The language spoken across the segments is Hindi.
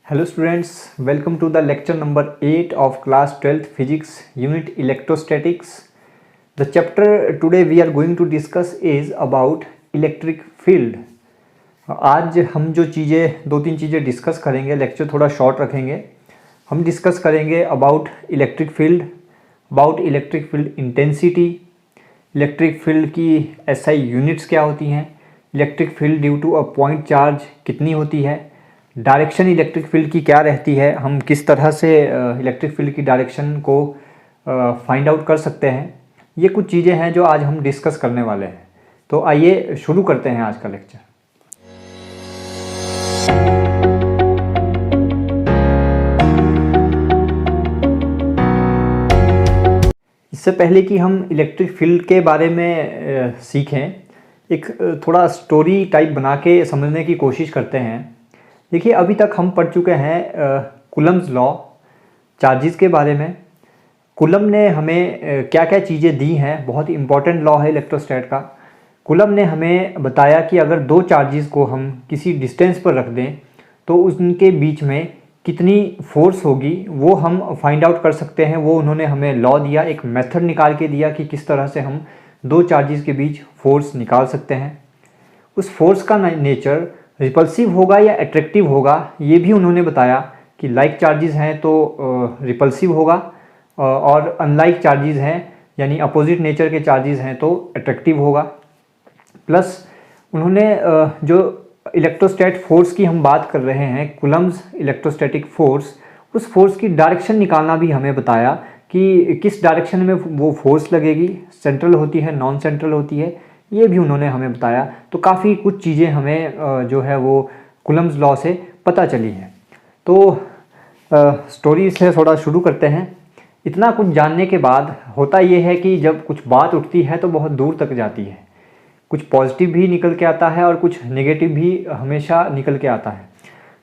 Hello students, welcome to the lecture number 8 of class 12th physics unit electrostatics. The chapter today we are going to discuss is about electric field. आज हम जो दो तीन चीज़ें डिस्कस करेंगे, लेक्चर थोड़ा शॉर्ट रखेंगे. हम डिस्कस करेंगे about electric field, about electric field intensity, electric field की एसआई यूनिट्स क्या होती हैं, electric field due to a point charge कितनी होती है, डायरेक्शन इलेक्ट्रिक फील्ड की क्या रहती है, हम किस तरह से इलेक्ट्रिक फील्ड की डायरेक्शन को फाइंड आउट कर सकते हैं. ये कुछ चीज़ें हैं जो आज हम डिस्कस करने वाले हैं. तो आइए शुरू करते हैं आज का लेक्चर. इससे पहले कि हम इलेक्ट्रिक फील्ड के बारे में सीखें, एक थोड़ा स्टोरी टाइप बना के समझने की कोशिश करते हैं. देखिए, अभी तक हम पढ़ चुके हैं कूलम्स लॉ, चार्जेस के बारे में. कूलम ने हमें क्या क्या चीज़ें दी हैं, बहुत ही इंपॉर्टेंट लॉ है इलेक्ट्रोस्टैट का. कूलम ने हमें बताया कि अगर दो चार्जेस को हम किसी डिस्टेंस पर रख दें तो उनके बीच में कितनी फोर्स होगी वो हम फाइंड आउट कर सकते हैं. वो उन्होंने हमें लॉ दिया, एक मेथड निकाल के दिया कि किस तरह से हम दो चार्जेस के बीच फोर्स निकाल सकते हैं. उस फोर्स का नेचर रिपल्सिव होगा या अट्रैक्टिव होगा ये भी उन्होंने बताया कि लाइक चार्जेस हैं तो रिपल्सिव होगा और अनलाइक चार्जेस हैं यानी अपोजिट नेचर के चार्जेस हैं तो अट्रैक्टिव होगा. प्लस उन्होंने जो इलेक्ट्रोस्टैट फोर्स की हम बात कर रहे हैं, कूलम्स इलेक्ट्रोस्टैटिक फोर्स, उस फोर्स की डायरेक्शन निकालना भी हमें बताया कि किस डायरेक्शन में वो फोर्स लगेगी, सेंट्रल होती है, नॉन सेंट्रल होती है, ये भी उन्होंने हमें बताया. तो काफ़ी कुछ चीज़ें हमें जो है वो कूलम्स लॉ से पता चली हैं. तो स्टोरी से थोड़ा शुरू करते हैं. इतना कुछ जानने के बाद होता ये है कि जब कुछ बात उठती है तो बहुत दूर तक जाती है. कुछ पॉजिटिव भी निकल के आता है और कुछ नेगेटिव भी हमेशा निकल के आता है.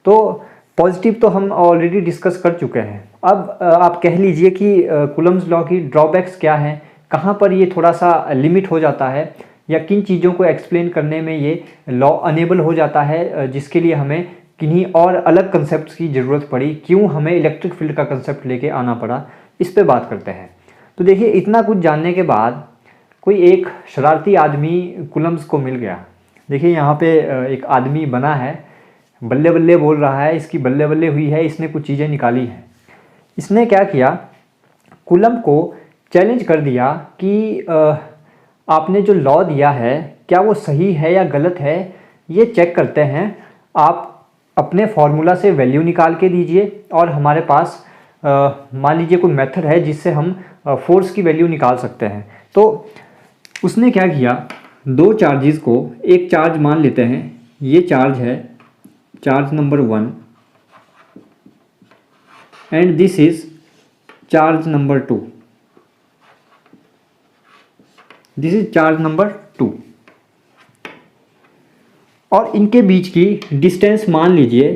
तो पॉजिटिव तो हम ऑलरेडी डिस्कस कर चुके हैं. अब आप कह लीजिए कि कूलम्स लॉ की ड्रॉबैक्स क्या हैं, कहाँ पर ये थोड़ा सा लिमिट हो जाता है या किन चीज़ों को एक्सप्लेन करने में ये लॉ अनेबल हो जाता है, जिसके लिए हमें किन्हीं और अलग कंसेप्ट की ज़रूरत पड़ी, क्यों हमें इलेक्ट्रिक फील्ड का कंसेप्ट लेके आना पड़ा, इस पे बात करते हैं. तो देखिए, इतना कुछ जानने के बाद कोई एक शरारती आदमी कूलम्स को मिल गया. देखिए, यहाँ पे एक आदमी बना है, बल्ले बल्ले बोल रहा है, इसकी बल्ले बल्ले हुई है, इसने कुछ चीज़ें निकाली हैं. इसने क्या किया, कूलम को चैलेंज कर दिया कि आपने जो लॉ दिया है क्या वो सही है या गलत है, ये चेक करते हैं. आप अपने फॉर्मूला से वैल्यू निकाल के दीजिए और हमारे पास मान लीजिए कोई मेथड है जिससे हम फोर्स की वैल्यू निकाल सकते हैं. तो उसने क्या किया, दो चार्जेस को, एक चार्ज मान लेते हैं, ये चार्ज है charge number 1 and this is charge number 2. This is charge number 2 और इनके बीच की डिस्टेंस मान लीजिए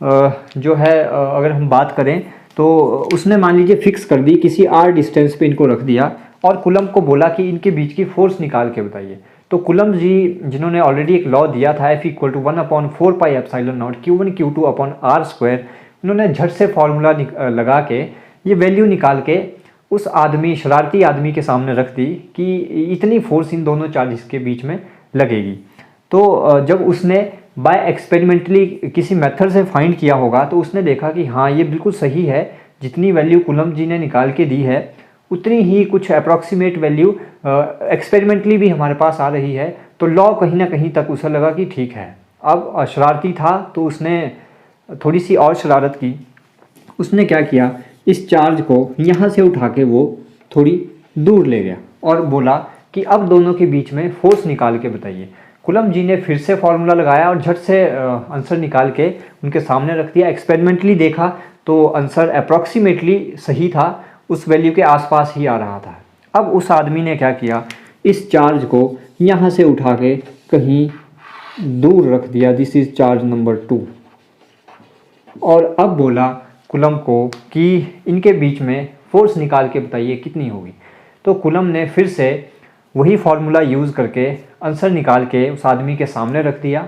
जो है, अगर हम बात करें तो उसने मान लीजिए फिक्स कर दी, किसी r डिस्टेंस पे इनको रख दिया और कूलम को बोला कि इनके बीच की फोर्स निकाल के बताइए. तो कूलम जी, जिन्होंने ऑलरेडी एक लॉ दिया था F=1/4πε0 Q1 Q2/r², उन्होंने झट से फॉर्मूला लगा के ये वैल्यू निकाल के उस आदमी, शरारती आदमी के सामने रख दी कि इतनी फोर्स इन दोनों चार्जेस के बीच में लगेगी. तो जब उसने बाय एक्सपेरिमेंटली किसी मेथड से फाइंड किया होगा तो उसने देखा कि हाँ, ये बिल्कुल सही है, जितनी वैल्यू कूलम जी ने निकाल के दी है उतनी ही कुछ अप्रॉक्सीमेट वैल्यू एक्सपेरिमेंटली भी हमारे पास आ रही है. तो लॉ कहीं ना कहीं तक उसे लगा कि ठीक है. अब शरारती था तो उसने थोड़ी सी और शरारत की. उसने क्या किया, इस चार्ज को यहाँ से उठा के वो थोड़ी दूर ले गया और बोला कि अब दोनों के बीच में फोर्स निकाल के बताइए. कूलम जी ने फिर से फॉर्मूला लगाया और झट से आंसर निकाल के उनके सामने रख दिया. एक्सपेरिमेंटली देखा तो आंसर अप्रॉक्सीमेटली सही था, उस वैल्यू के आसपास ही आ रहा था. अब उस आदमी ने क्या किया, इस चार्ज को यहाँ से उठा के कहीं दूर रख दिया, दिस इज चार्ज नंबर 2, और अब बोला कूलम को कि इनके बीच में फोर्स निकाल के बताइए कितनी होगी. तो कूलम ने फिर से वही फार्मूला यूज़ करके आंसर निकाल के उस आदमी के सामने रख दिया.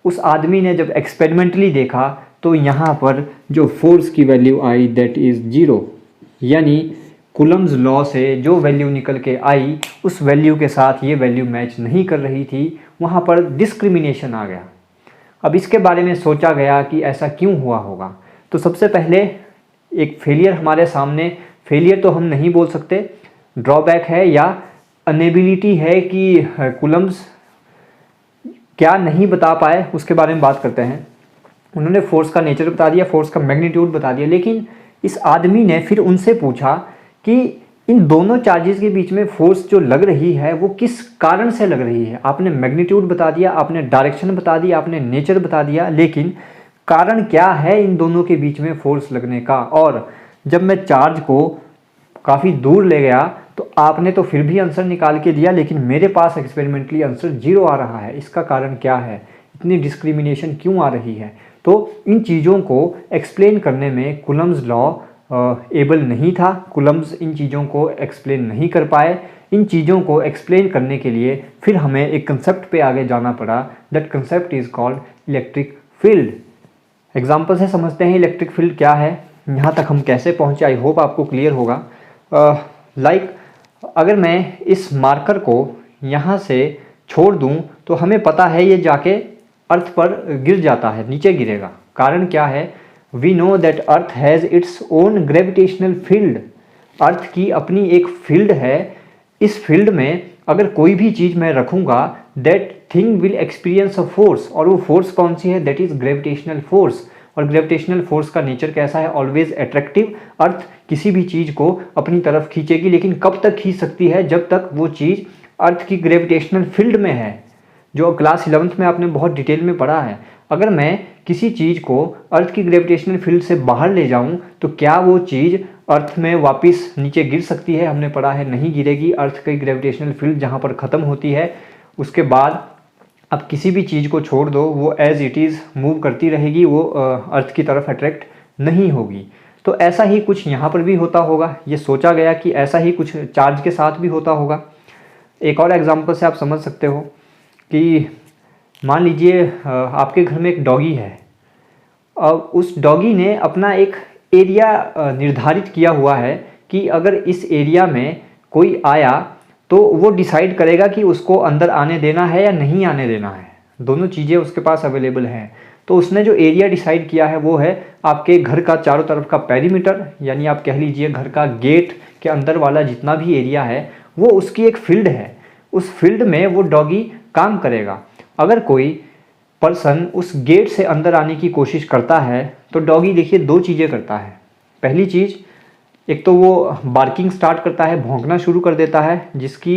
उस आदमी ने जब एक्सपेरिमेंटली देखा तो यहाँ पर जो फोर्स की वैल्यू आई दैट इज़ 0, यानी कूलम्स लॉ से जो वैल्यू निकल के आई उस वैल्यू के साथ ये वैल्यू मैच नहीं कर रही थी, वहाँ पर डिस्क्रिमिनेशन आ गया। अब इसके बारे में सोचा गया कि ऐसा क्यों हुआ होगा। तो सबसे पहले एक फेलियर हमारे सामने, फेलियर तो हम नहीं बोल सकते, ड्रॉबैक है या अनेबिलिटी है कि कूलम्स क्या नहीं बता पाए, उसके बारे में बात करते हैं। उन्होंने फोर्स का नेचर बता दिया, फोर्स का मैग्नीट्यूड बता दिया, लेकिन इस आदमी ने फिर उनसे पूछा कि इन दोनों चार्जेस के बीच में फोर्स जो लग रही है वो किस कारण से लग रही है। आपने मैग्नीट्यूड बता दिया, आपने डायरेक्शन बता दिया, आपने नेचर बता दिया, लेकिन कारण क्या है इन दोनों के बीच में फोर्स लगने का। और जब मैं चार्ज को काफ़ी दूर ले गया तो आपने तो फिर भी आंसर निकाल के दिया, लेकिन मेरे पास एक्सपेरिमेंटली आंसर 0 आ रहा है। इसका कारण क्या है, इतनी डिस्क्रिमिनेशन क्यों आ रही है। तो इन चीज़ों को एक्सप्लेन करने में कूलम्स लॉ एबल नहीं था, कूलम्स इन चीज़ों को एक्सप्लेन नहीं कर पाए। इन चीज़ों को एक्सप्लेन करने के लिए फिर हमें एक कंसेप्ट पे आगे जाना पड़ा, that concept is called electric field. Example से समझते हैं इलेक्ट्रिक फील्ड क्या है, यहाँ तक हम कैसे पहुँचे, आई होप आपको क्लियर होगा। लाइक अगर मैं इस मार्कर को यहाँ से छोड़ दूँ तो हमें पता है ये जाके अर्थ पर गिर जाता है, नीचे गिरेगा। कारण क्या है, we know that earth has its own gravitational field. Earth की अपनी एक फील्ड है, इस फील्ड में अगर कोई भी चीज़ मैं रखूँगा that thing will experience a force, और वो फोर्स कौन सी है, दैट इज़ ग्रेविटेशनल फोर्स। और ग्रेविटेशनल फोर्स का नेचर कैसा है, ऑलवेज अट्रैक्टिव। अर्थ किसी भी चीज़ को अपनी तरफ खींचेगी, लेकिन कब तक खींच सकती है, जब तक वो चीज़ अर्थ की ग्रेविटेशनल फील्ड में है, जो क्लास 11th में आपने बहुत डिटेल में पढ़ा है। अगर मैं किसी चीज़ को अर्थ की ग्रेविटेशनल फील्ड से बाहर ले जाऊं तो क्या वो चीज़ अर्थ में वापस नीचे गिर सकती है, हमने पढ़ा है नहीं गिरेगी। अर्थ की ग्रेविटेशनल फील्ड जहां पर ख़त्म होती है उसके बाद अब किसी भी चीज़ को छोड़ दो, वो एज इट इज़ मूव करती रहेगी, वो अर्थ की तरफ अट्रैक्ट नहीं होगी। तो ऐसा ही कुछ यहाँ पर भी होता होगा, ये सोचा गया कि ऐसा ही कुछ चार्ज के साथ भी होता होगा। एक और एग्जांपल से आप समझ सकते हो कि मान लीजिए आपके घर में एक डॉगी है, और उस डॉगी ने अपना एक एरिया निर्धारित किया हुआ है कि अगर इस एरिया में कोई आया तो वो डिसाइड करेगा कि उसको अंदर आने देना है या नहीं आने देना है। दोनों चीज़ें उसके पास अवेलेबल हैं। तो उसने जो एरिया डिसाइड किया है वो है आपके घर का चारों तरफ का पेरीमीटर, यानी आप कह लीजिए घर का गेट के अंदर वाला जितना भी एरिया है वो उसकी एक फील्ड है। उस फील्ड में वो डॉगी काम करेगा। अगर कोई पर्सन उस गेट से अंदर आने की कोशिश करता है तो डॉगी देखिए दो चीज़ें करता है। पहली चीज़, एक तो वो बार्किंग स्टार्ट करता है, भौंकना शुरू कर देता है, जिसकी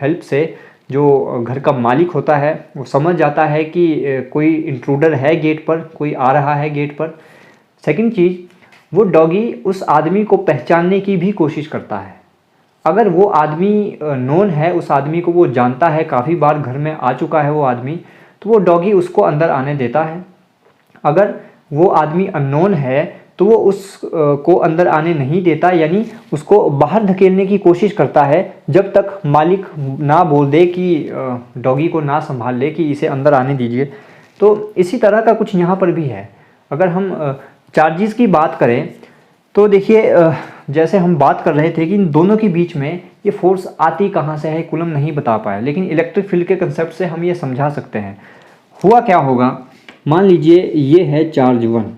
हेल्प से जो घर का मालिक होता है वो समझ जाता है कि कोई इंट्रूडर है गेट पर, कोई आ रहा है गेट पर। सेकंड चीज़, वो डॉगी उस आदमी को पहचानने की भी कोशिश करता है। अगर वो आदमी नोन है, उस आदमी को वो जानता है, काफ़ी बार घर में आ चुका है वो आदमी, तो वो डॉगी उसको अंदर आने देता है। अगर वो आदमी अननोन है तो वो को अंदर आने नहीं देता, यानी उसको बाहर धकेलने की कोशिश करता है जब तक मालिक ना बोल दे कि डॉगी को ना संभाल ले कि इसे अंदर आने दीजिए। तो इसी तरह का कुछ यहाँ पर भी है। अगर हम चार्जेस की बात करें तो देखिए जैसे हम बात कर रहे थे कि इन दोनों के बीच में ये फोर्स आती कहाँ से है, कूलम नहीं बता पाया, लेकिन इलेक्ट्रिक फील्ड के कंसेप्ट से हम ये समझा सकते हैं। हुआ क्या होगा, मान लीजिए ये है चार्ज 1।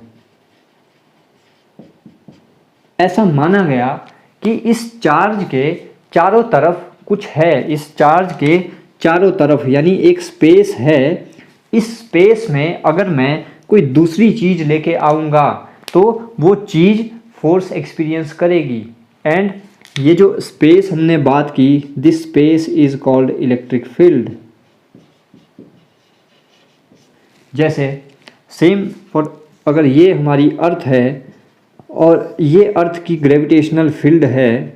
ऐसा माना गया कि इस चार्ज के चारों तरफ कुछ है, इस चार्ज के चारों तरफ यानी एक स्पेस है। इस स्पेस में अगर मैं कोई दूसरी चीज़ लेके आऊँगा तो वो चीज़ फोर्स एक्सपीरियंस करेगी। एंड ये जो स्पेस हमने बात की, this space is called electric field. जैसे सेम फॉर, अगर ये हमारी अर्थ है और ये अर्थ की ग्रेविटेशनल फील्ड है,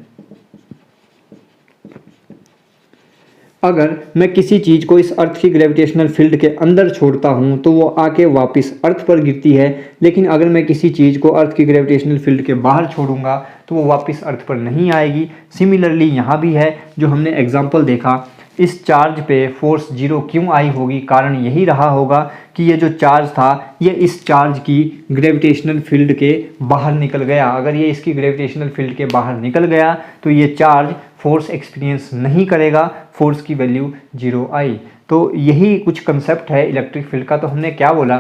अगर मैं किसी चीज़ को इस अर्थ की ग्रेविटेशनल फील्ड के अंदर छोड़ता हूँ तो वो आके वापस अर्थ पर गिरती है, लेकिन अगर मैं किसी चीज़ को अर्थ की ग्रेविटेशनल फील्ड के बाहर छोड़ूंगा तो वो वापस अर्थ पर नहीं आएगी। सिमिलरली यहाँ भी है, जो हमने एग्जांपल देखा इस चार्ज पे फोर्स 0 क्यों आई होगी? कारण यही रहा होगा कि ये जो चार्ज था ये इस चार्ज की ग्रेविटेशनल फील्ड के बाहर निकल गया। अगर ये इसकी ग्रेविटेशनल फील्ड के बाहर निकल गया तो ये चार्ज फोर्स एक्सपीरियंस नहीं करेगा, फोर्स की वैल्यू 0 आई। तो यही कुछ कंसेप्ट है इलेक्ट्रिक फील्ड का। तो हमने क्या बोला,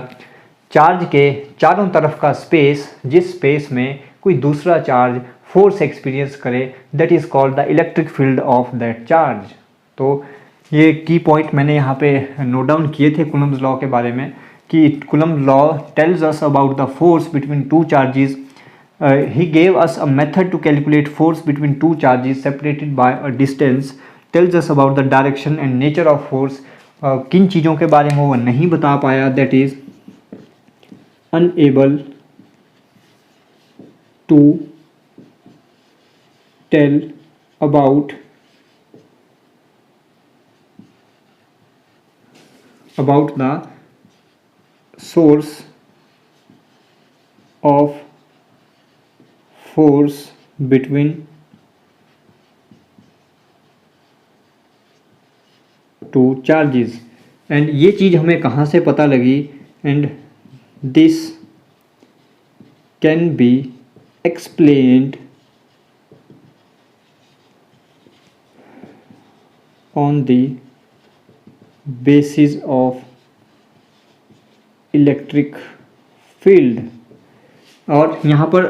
चार्ज के चारों तरफ का स्पेस, जिस स्पेस में कोई दूसरा चार्ज फोर्स एक्सपीरियंस करे, that is called the electric field of that charge. तो ये की पॉइंट मैंने यहाँ पे नोट डाउन किए थे कूलम्ब्स लॉ के बारे में कि Coulomb law tells us about the force between two charges. He gave us a method to calculate force between two charges separated by a distance, tells us about the direction and nature of force. किन चीज़ों के बारे में वो नहीं बता पाया, that is unable to tell about the source of force between two charges। And ये चीज़ हमें कहाँ से पता लगी? And this can be explained on the basis of electric field. और यहाँ पर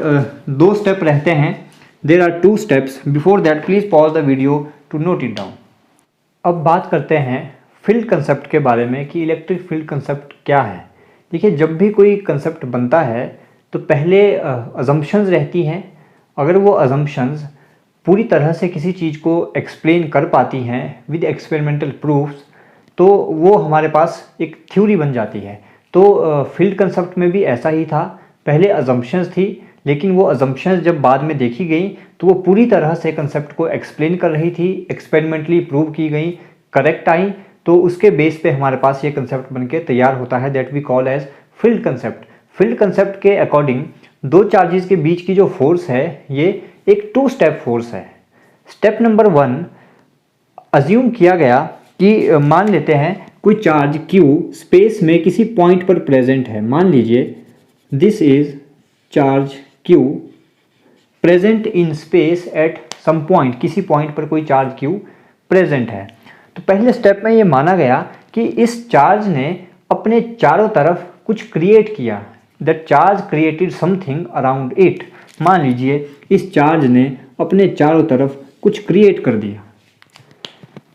दो स्टेप रहते हैं, there are 2 steps. Before that please pause the video to note it down. अब बात करते हैं फील्ड कंसेप्ट के बारे में कि इलेक्ट्रिक फील्ड कंसेप्ट क्या है। देखिए, जब भी कोई कंसेप्ट बनता है तो पहले अजम्पशंस रहती हैं। अगर वो अजम्पशंस पूरी तरह से किसी चीज़ को एक्सप्लेन कर पाती हैं विद एक्सपेरिमेंटल प्रूफ्स, तो वो हमारे पास एक थ्योरी बन जाती है। तो फील्ड कंसेप्ट में भी ऐसा ही था, पहले अजम्पशंस थी, लेकिन वो अजम्पशंस जब बाद में देखी गई तो वो पूरी तरह से कंसेप्ट को एक्सप्लेन कर रही थी, एक्सपेरिमेंटली प्रूव की गई, करेक्ट आई, तो उसके बेस पे हमारे पास ये कंसेप्ट बनके तैयार होता है, that we call as field concept. Field concept के अकॉर्डिंग दो चार्जेस के बीच की जो फोर्स है ये एक 2 स्टेप फोर्स है। स्टेप नंबर 1 अज्यूम किया गया कि मान लेते हैं कोई चार्ज Q स्पेस में किसी पॉइंट पर प्रेजेंट है। मान लीजिए this is charge Q present in space at some point, किसी पॉइंट पर कोई चार्ज Q प्रेजेंट है। तो पहले स्टेप में ये माना गया कि इस चार्ज ने अपने चारों तरफ कुछ क्रिएट किया, that charge created something around it. मान लीजिए इस चार्ज ने अपने चारों तरफ कुछ क्रिएट कर दिया,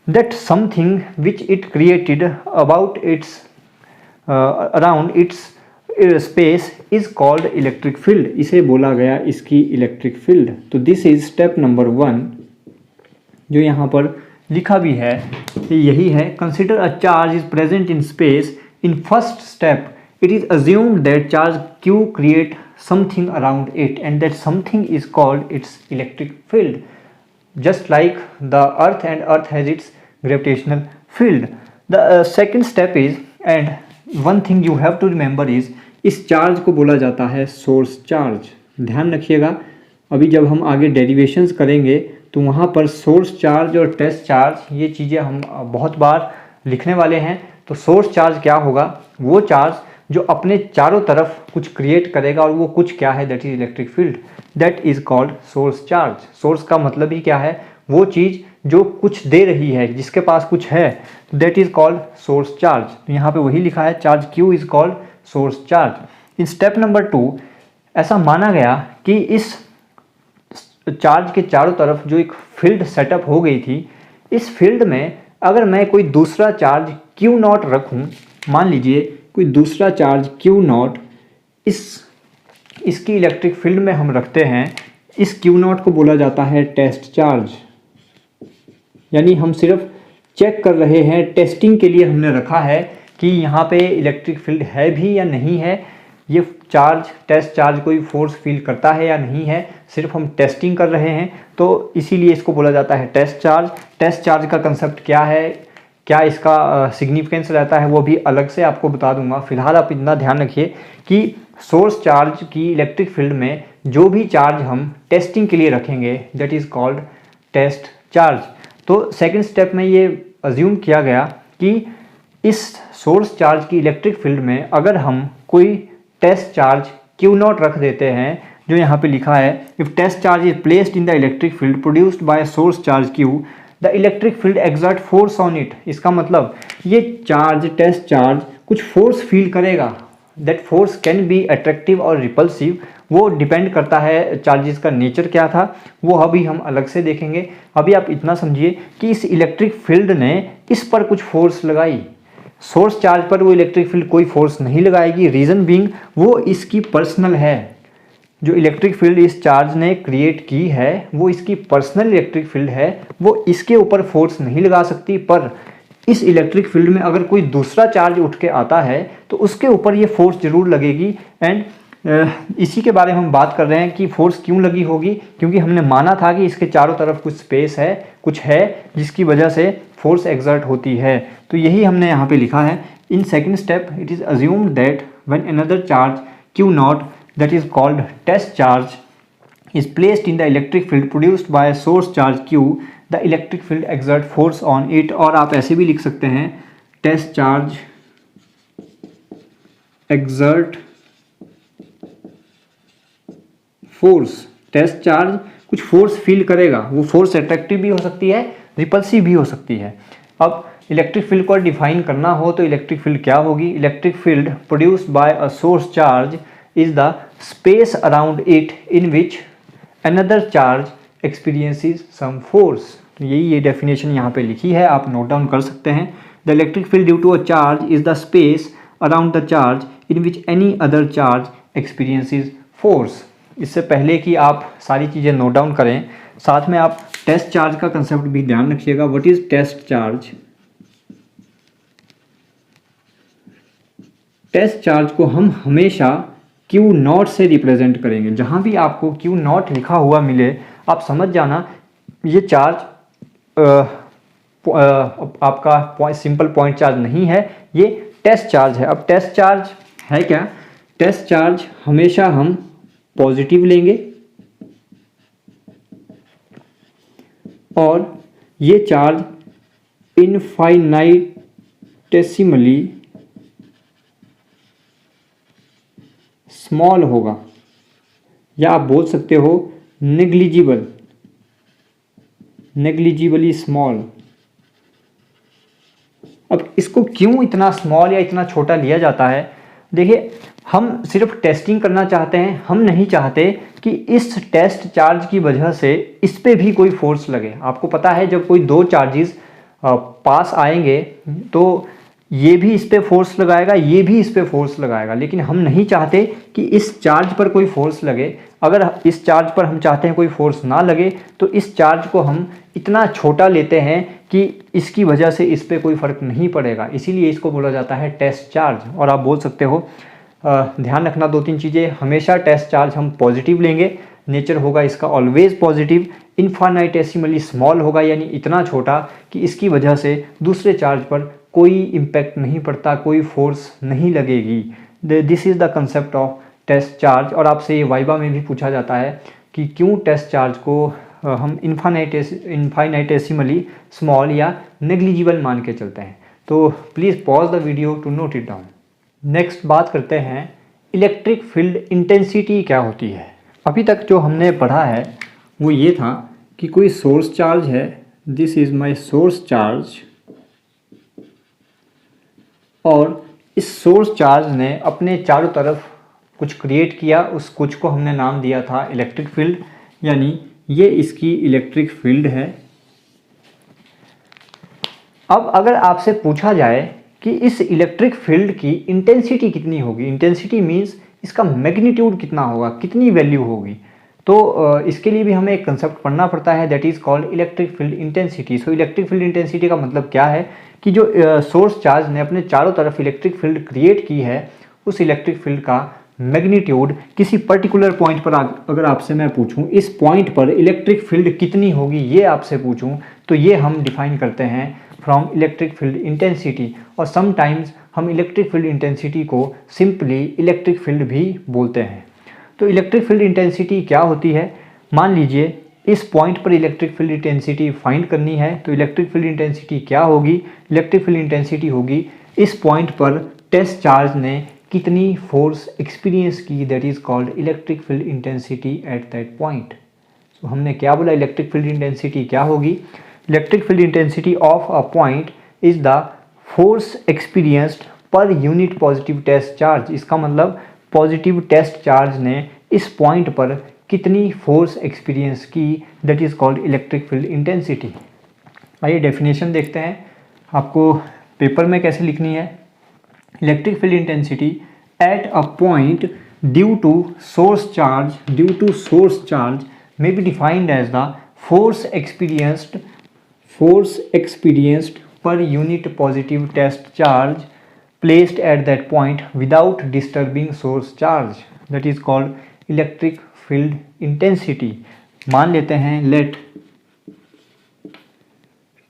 that something which it created about it's around its space is called electric field. इसे बोला गया इसकी इलेक्ट्रिक फील्ड। तो दिस इज स्टेप नंबर 1 जो यहाँ पर लिखा भी है, यही है। Consider a charge is present in space. In first step it is assumed that charge Q create something around it and that something is called its electric field, just like the earth and earth has its gravitational field. The second step is, and one thing you have to remember is, इस चार्ज को बोला जाता है सोर्स चार्ज। ध्यान रखिएगा, अभी जब हम आगे डेरिवेशंस करेंगे तो वहाँ पर सोर्स चार्ज और टेस्ट चार्ज ये चीज़ें हम बहुत बार लिखने वाले हैं। तो सोर्स चार्ज क्या होगा? वो चार्ज जो अपने चारों तरफ कुछ क्रिएट करेगा, और वो कुछ क्या है? That is electric field, that is called source charge. Source का मतलब ही क्या है? वो चीज़ जो कुछ दे रही है, जिसके पास कुछ है, that is called source charge. तो यहाँ पे वही लिखा है, charge Q is called source charge. In step number 2 ऐसा माना गया कि इस चार्ज के चारों तरफ जो एक फील्ड सेटअप हो गई थी, इस फील्ड में अगर मैं कोई दूसरा चार्ज Q0 रखूं, मान लीजिए कोई दूसरा चार्ज Q0 इसकी इलेक्ट्रिक फील्ड में हम रखते हैं, इस Q0 को बोला जाता है टेस्ट चार्ज। यानी हम सिर्फ चेक कर रहे हैं, टेस्टिंग के लिए हमने रखा है कि यहाँ पे इलेक्ट्रिक फील्ड है भी या नहीं है, ये चार्ज टेस्ट चार्ज कोई फोर्स फील करता है या नहीं है, सिर्फ हम टेस्टिंग कर रहे हैं। तो इसीलिए इसको बोला जाता है टेस्ट चार्ज। टेस्ट चार्ज का कंसेप्ट क्या है, क्या इसका सिग्निफिकेंस रहता है, वो भी अलग से आपको बता दूंगा। फिलहाल आप इतना ध्यान रखिए कि सोर्स चार्ज की इलेक्ट्रिक फील्ड में जो भी चार्ज हम टेस्टिंग के लिए रखेंगे, that is called test charge. तो सेकंड स्टेप में ये अज्यूम किया गया कि इस सोर्स चार्ज की इलेक्ट्रिक फील्ड में अगर हम कोई टेस्ट चार्ज Q0 रख देते हैं, जो यहाँ पे लिखा है if test charge is placed in the electric field produced by source charge Q the electric field exert force on it. इसका मतलब ये चार्ज, टेस्ट चार्ज कुछ फोर्स फील करेगा। That force can be attractive और रिपल्सिव, वो डिपेंड करता है चार्जेस का नेचर क्या था, वो अभी हम अलग से देखेंगे। अभी आप इतना समझिए कि इस इलेक्ट्रिक फील्ड ने इस पर कुछ फोर्स लगाई, सोर्स चार्ज पर वो इलेक्ट्रिक फील्ड कोई फोर्स नहीं लगाएगी। रीज़न बीइंग वो इसकी पर्सनल है। जो इलेक्ट्रिक फील्ड इस चार्ज ने क्रिएट की है वो इसकी पर्सनल इलेक्ट्रिक फील्ड है, वो इसके ऊपर फोर्स नहीं लगा सकती। पर इस इलेक्ट्रिक फील्ड में अगर कोई दूसरा चार्ज उठ के आता है तो उसके ऊपर ये फोर्स जरूर लगेगी। एंड इसी के बारे में हम बात कर रहे हैं कि फोर्स क्यों लगी होगी, क्योंकि हमने माना था कि इसके चारों तरफ कुछ स्पेस है, कुछ है जिसकी वजह से फोर्स एक्सर्ट होती है। तो यही हमने यहाँ पे लिखा है। In second step it is assumed that when another charge Q0 that is called test charge is placed in the electric field produced by a source charge Q, the electric field exert force on it। और आप ऐसे भी लिख सकते हैं test charge exert force। Test charge कुछ फोर्स फील करेगा, वो फोर्स अट्रैक्टिव भी हो सकती है, रिपल्सिव भी हो सकती है। अब इलेक्ट्रिक फील्ड को डिफाइन करना हो तो इलेक्ट्रिक फील्ड क्या होगी? Electric field produced bye a source charge is the space around it in which another charge experiences some force। तो यही ये डेफिनेशन यहाँ पे लिखी है, आप नोट डाउन कर सकते हैं। The electric field due to a charge is the space around the charge in which any other charge experiences force। इससे पहले कि आप सारी चीज़ें नोट डाउन करें, साथ में आप टेस्ट चार्ज का कंसेप्ट भी ध्यान रखिएगा। What is test charge? Test charge को हम हमेशा Q0 से रिप्रेजेंट करेंगे। जहाँ भी आपको Q0 लिखा हुआ मिले आप समझ जाना ये चार्ज आपका सिंपल पॉइंट चार्ज नहीं है, ये टेस्ट चार्ज है। अब टेस्ट चार्ज है क्या? टेस्ट चार्ज हमेशा हम पॉजिटिव लेंगे और ये चार्ज इनफाइनाइटेसिमली स्मॉल होगा, या आप बोल सकते हो नेग्लिजिबली स्मॉल। अब इसको क्यों इतना स्मॉल या इतना छोटा लिया जाता है? देखिए, हम सिर्फ टेस्टिंग करना चाहते हैं, हम नहीं चाहते कि इस टेस्ट चार्ज की वजह से इस पे भी कोई फोर्स लगे। आपको पता है जब कोई दो चार्जेस पास आएंगे तो ये भी इस पे फोर्स लगाएगा, ये भी इस पे फोर्स लगाएगा, लेकिन हम नहीं चाहते कि इस चार्ज पर कोई फोर्स लगे। अगर इस चार्ज पर हम चाहते हैं कोई फोर्स ना लगे तो इस चार्ज को हम इतना छोटा लेते हैं कि इसकी वजह से इस पे कोई फ़र्क नहीं पड़ेगा, इसीलिए इसको बोला जाता है टेस्ट चार्ज। और आप बोल सकते हो ध्यान रखना दो तीन चीज़ें, हमेशा टेस्ट चार्ज हम पॉजिटिव लेंगे, नेचर होगा इसका ऑलवेज पॉजिटिव। इनफाइनाइटेसिमली स्मॉल होगा, यानी इतना छोटा कि इसकी वजह से दूसरे चार्ज पर कोई इम्पैक्ट नहीं पड़ता, कोई फोर्स नहीं लगेगी। This is the concept of test charge. और आपसे ये वाइवा में भी पूछा जाता है कि क्यों टेस्ट चार्ज को हम इनफाइनाइटेसिमली स्मॉल या नेग्लिजिबल मान के चलते हैं। तो please pause the video to note it down. Next बात करते हैं इलेक्ट्रिक फील्ड इंटेंसिटी क्या होती है। अभी तक जो हमने पढ़ा है वो ये था कि कोई सोर्स चार्ज है, this is my source charge, और इस सोर्स चार्ज ने अपने चारों तरफ कुछ क्रिएट किया, उस कुछ को हमने नाम दिया था इलेक्ट्रिक फील्ड, यानी ये इसकी इलेक्ट्रिक फील्ड है। अब अगर आपसे पूछा जाए कि इस इलेक्ट्रिक फील्ड की इंटेंसिटी कितनी होगी, इंटेंसिटी मीन्स इसका मैग्नीट्यूड कितना होगा, कितनी वैल्यू होगी, तो इसके लिए भी हमें एक कंसेप्ट पढ़ना पड़ता है, that is called electric field intensity. So electric field intensity का मतलब क्या है कि जो सोर्स चार्ज ने अपने चारों तरफ इलेक्ट्रिक फील्ड क्रिएट की है, उस इलेक्ट्रिक फील्ड का मैग्नीट्यूड किसी पर्टिकुलर पॉइंट पर अगर आपसे मैं पूछूं इस पॉइंट पर इलेक्ट्रिक फील्ड कितनी होगी, ये आपसे पूछूं, तो ये हम डिफाइन करते हैं फ्रॉम इलेक्ट्रिक फील्ड इंटेंसिटी। और समटाइम्स हम इलेक्ट्रिक फील्ड इंटेंसिटी को सिंपली इलेक्ट्रिक फील्ड भी बोलते हैं। तो इलेक्ट्रिक फील्ड इंटेंसिटी क्या होती है? मान लीजिए इस पॉइंट पर इलेक्ट्रिक फील्ड इंटेंसिटी फाइंड करनी है। तो इलेक्ट्रिक फील्ड इंटेंसिटी क्या होगी? इलेक्ट्रिक फील्ड इंटेंसिटी होगी इस पॉइंट पर टेस्ट चार्ज ने कितनी फोर्स एक्सपीरियंस की, that is called electric field intensity at that point. तो हमने क्या बोला, इलेक्ट्रिक फील्ड इंटेंसिटी क्या होगी? Electric field intensity of a point is the force experienced per unit positive test charge. इसका मतलब पॉजिटिव टेस्ट चार्ज ने इस पॉइंट पर कितनी फोर्स एक्सपीरियंस की, that is called electric field intensity. आइए डेफिनेशन देखते हैं आपको पेपर में कैसे लिखनी है। Electric field intensity at a point due to source charge may be defined as the force experienced per unit positive test charge placed at that point without disturbing source charge, that is called electric field intensity। मान लेते हैं let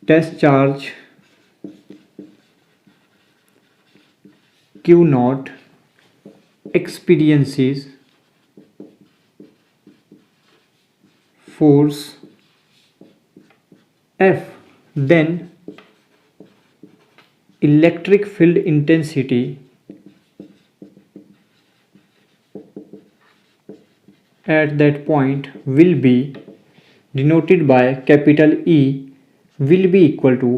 test charge Q naught experiences force F, then electric field intensity at that point will be denoted by capital E will be equal to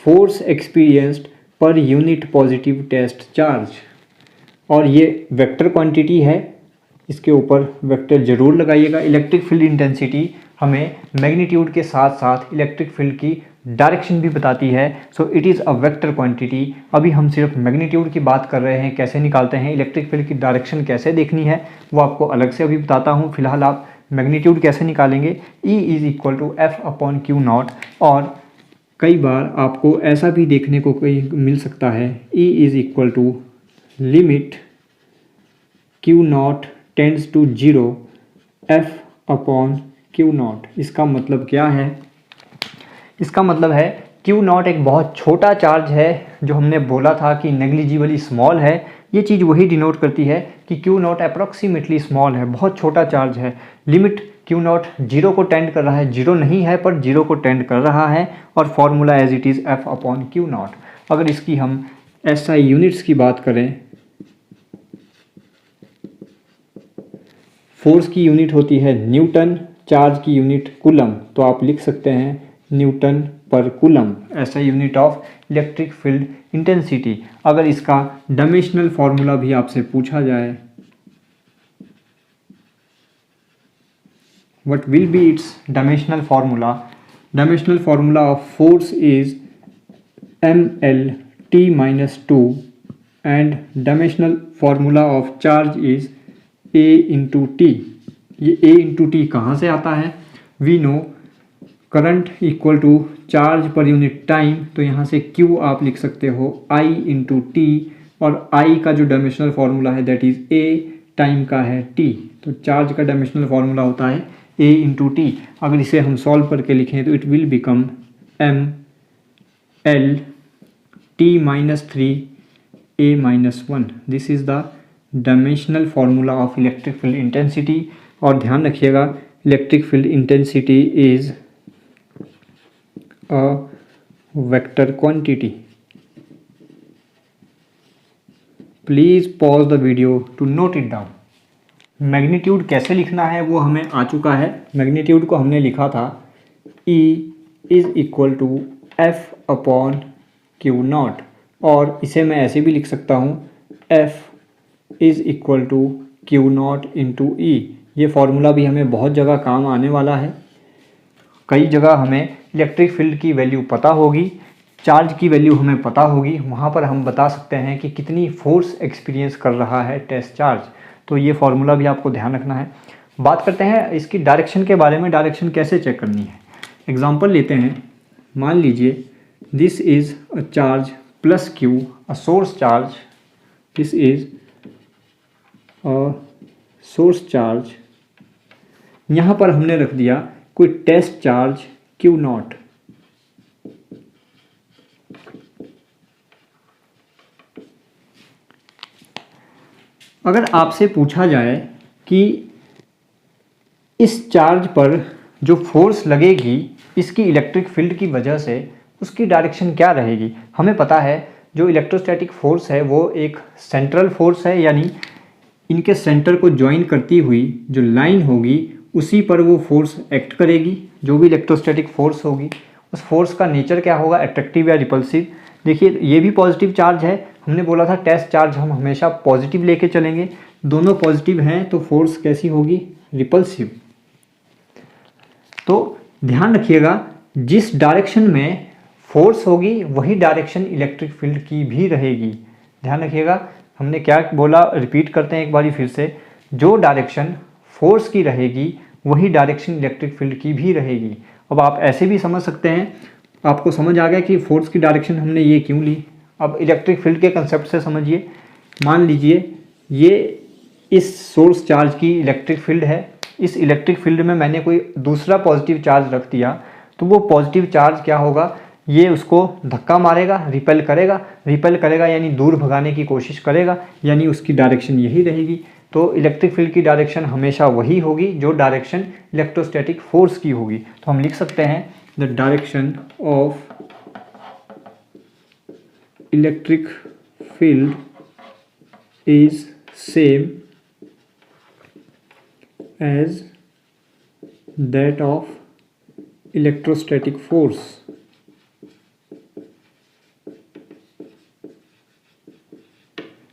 force experienced per unit positive test charge। और ये वेक्टर क्वांटिटी है, इसके ऊपर वेक्टर जरूर लगाइएगा। इलेक्ट्रिक फील्ड इंटेंसिटी हमें मैग्नीट्यूड के साथ साथ इलेक्ट्रिक फील्ड की डायरेक्शन भी बताती है। So it is a vector quantity. अभी हम सिर्फ मैग्नीट्यूड की बात कर रहे हैं, कैसे निकालते हैं इलेक्ट्रिक फील्ड की डायरेक्शन कैसे देखनी है वो आपको अलग से अभी बताता हूँ। फिलहाल आप मैग्नीट्यूड कैसे निकालेंगे, E is equal to F upon Q not. और कई बार आपको ऐसा भी देखने को मिल सकता है, E is equal to limit Q nought tends to 0 F upon Q nought. इसका मतलब क्या है? इसका मतलब है क्यू नॉट एक बहुत छोटा चार्ज है, जो हमने बोला था कि नेग्लिजिबली स्मॉल है। ये चीज़ वही डिनोट करती है कि क्यू नॉट अप्रॉक्सीमेटली स्मॉल है, बहुत छोटा चार्ज है। लिमिट क्यू नॉट 0 को टेंड कर रहा है, 0 नहीं है पर 0 को टेंड कर रहा है। और formula as it is F upon Q nought. अगर इसकी हम SI यूनिट्स की बात करें, फोर्स की यूनिट होती है न्यूटन, चार्ज की यूनिट कूलम, तो आप लिख सकते हैं न्यूटन पर कूलम ऐसा unit of electric field intensity. अगर इसका डायमेंशनल फॉर्मूला भी आपसे पूछा जाए, what will be its dimensional formula? Dimensional formula of force is mlt-2 and dimensional formula of charge is A into T. ये A इंटू टी कहाँ से आता है? We know current equal to charge per unit time, तो यहाँ से Q आप लिख सकते हो I इंटू टी, और I का जो डायमेंशनल फार्मूला है दैट इज A, टाइम का है T। तो चार्ज का डायमेंशनल फार्मूला होता है A इंटू टी। अगर इसे हम सॉल्व करके लिखें तो it will become ml t-3 A-1। This is the dimensional formula of electric field intensity. और ध्यान रखिएगा electric field intensity is a vector quantity. Please pause the video to note it down. Magnitude कैसे लिखना है वो हमें आ चुका है। मैग्नीट्यूड को हमने लिखा था E is equal to F upon Q not, और इसे मैं ऐसे भी लिख सकता हूँ F is equal to q naught into E. ये फार्मूला भी हमें बहुत जगह काम आने वाला है। कई जगह हमें इलेक्ट्रिक फील्ड की वैल्यू पता होगी, चार्ज की वैल्यू हमें पता होगी, वहाँ पर हम बता सकते हैं कि कितनी फोर्स एक्सपीरियंस कर रहा है टेस्ट चार्ज। तो ये फार्मूला भी आपको ध्यान रखना है। बात करते हैं इसकी डायरेक्शन के बारे में, डायरेक्शन कैसे चेक करनी है। एग्जाम्पल लेते हैं, मान लीजिए this is a charge plus Q, a source charge, this is source charge. यहाँ पर हमने रख दिया कोई टेस्ट चार्ज क्यू नॉट। अगर आपसे पूछा जाए कि इस चार्ज पर जो फोर्स लगेगी इसकी इलेक्ट्रिक फील्ड की वजह से उसकी डायरेक्शन क्या रहेगी। हमें पता है जो इलेक्ट्रोस्टैटिक फोर्स है वो एक सेंट्रल फोर्स है, यानी इनके सेंटर को ज्वाइन करती हुई जो लाइन होगी उसी पर वो फोर्स एक्ट करेगी। जो भी इलेक्ट्रोस्टैटिक फोर्स होगी उस फोर्स का नेचर क्या होगा, अट्रैक्टिव या रिपल्सिव। देखिए ये भी पॉजिटिव चार्ज है, हमने बोला था टेस्ट चार्ज हम हमेशा पॉजिटिव लेके चलेंगे, दोनों पॉजिटिव हैं तो फोर्स कैसी होगी, रिपल्सिव। तो ध्यान रखिएगा जिस डायरेक्शन में फोर्स होगी वही डायरेक्शन इलेक्ट्रिक फील्ड की भी रहेगी। ध्यान रखिएगा हमने क्या बोला, रिपीट करते हैं एक बारी फिर से, जो डायरेक्शन फोर्स की रहेगी वही डायरेक्शन इलेक्ट्रिक फील्ड की भी रहेगी। अब आप ऐसे भी समझ सकते हैं, आपको समझ आ गया कि फोर्स की डायरेक्शन हमने ये क्यों ली। अब इलेक्ट्रिक फील्ड के कंसेप्ट से समझिए, मान लीजिए ये इस सोर्स चार्ज की इलेक्ट्रिक फील्ड है, इस इलेक्ट्रिक फील्ड में मैंने कोई दूसरा पॉजिटिव चार्ज रख दिया तो वो पॉजिटिव चार्ज क्या होगा, ये उसको धक्का मारेगा, रिपेल करेगा यानी दूर भगाने की कोशिश करेगा, यानी उसकी डायरेक्शन यही रहेगी। तो इलेक्ट्रिक फील्ड की डायरेक्शन हमेशा वही होगी जो डायरेक्शन इलेक्ट्रोस्टैटिक फोर्स की होगी। तो हम लिख सकते हैं the direction of electric field is same as that of electrostatic force.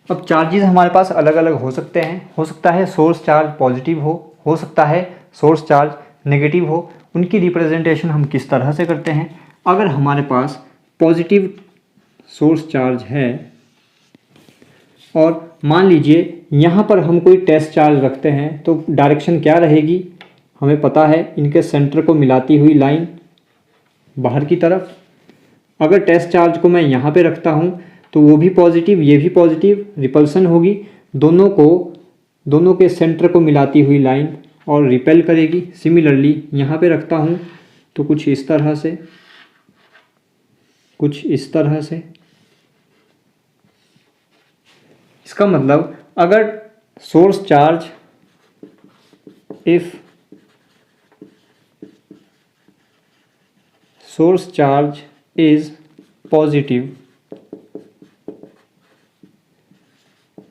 अब चार्जेस हमारे पास अलग अलग हो सकते हैं, हो सकता है सोर्स चार्ज पॉजिटिव हो सकता है सोर्स चार्ज नेगेटिव हो। उनकी रिप्रेजेंटेशन हम किस तरह से करते हैं, अगर हमारे पास पॉजिटिव सोर्स चार्ज है और मान लीजिए यहाँ पर हम कोई टेस्ट चार्ज रखते हैं तो डायरेक्शन क्या रहेगी, हमें पता है इनके सेंटर को मिलाती हुई लाइन बाहर की तरफ। अगर टेस्ट चार्ज को मैं यहाँ पे रखता हूँ तो वो भी पॉजिटिव ये भी पॉजिटिव, रिपल्सन होगी, दोनों के सेंटर को मिलाती हुई लाइन और रिपेल करेगी। सिमिलरली यहाँ पे रखता हूँ तो कुछ इस तरह से, इसका मतलब अगर source charge if source charge is positive,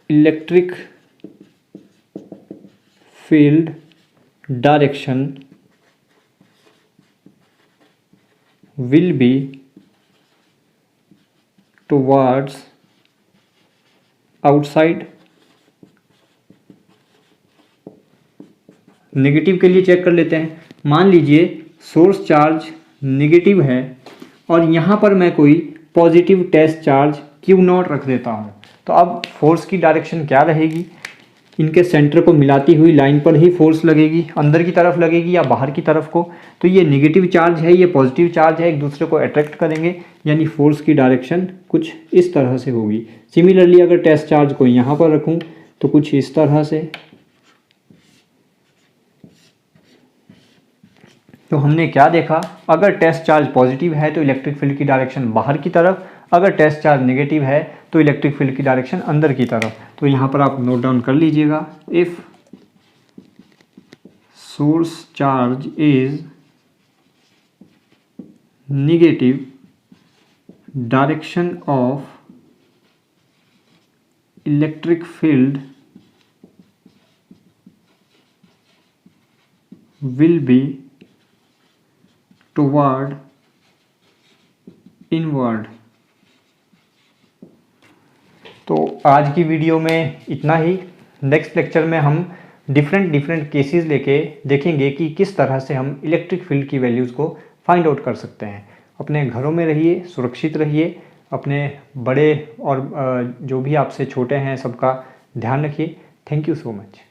electric field direction will be towards outside। Negative के लिए चेक कर लेते हैं, मान लीजिए सोर्स चार्ज नेगेटिव है और यहाँ पर मैं कोई पॉजिटिव टेस्ट चार्ज Q0 रख देता हूँ, तो अब फोर्स की डायरेक्शन क्या रहेगी, इनके सेंटर को मिलाती हुई लाइन पर ही फोर्स लगेगी, अंदर की तरफ लगेगी या बाहर की तरफ को। तो ये नेगेटिव चार्ज है ये पॉजिटिव चार्ज है, एक दूसरे को अट्रैक्ट करेंगे, यानी फोर्स की डायरेक्शन कुछ इस तरह से होगी। सिमिलरली अगर टेस्ट चार्ज को यहाँ पर रखूँ तो कुछ इस तरह से। तो हमने क्या देखा, अगर टेस्ट चार्ज पॉजिटिव है तो इलेक्ट्रिक फील्ड की डायरेक्शन बाहर की तरफ, अगर टेस्ट चार्ज नेगेटिव है तो इलेक्ट्रिक फील्ड की डायरेक्शन अंदर की तरफ। तो यहाँ पर आप नोट डाउन कर लीजिएगा, if source charge is negative direction of electric field will be toward inward. तो आज की वीडियो में इतना ही। नेक्स्ट लेक्चर में हम डिफरेंट केसेस लेके देखेंगे कि किस तरह से हम इलेक्ट्रिक फील्ड की वैल्यूज़ को फाइंड आउट कर सकते हैं। अपने घरों में रहिए, सुरक्षित रहिए, अपने बड़े और जो भी आपसे छोटे हैं सबका ध्यान रखिए। Thank you so much.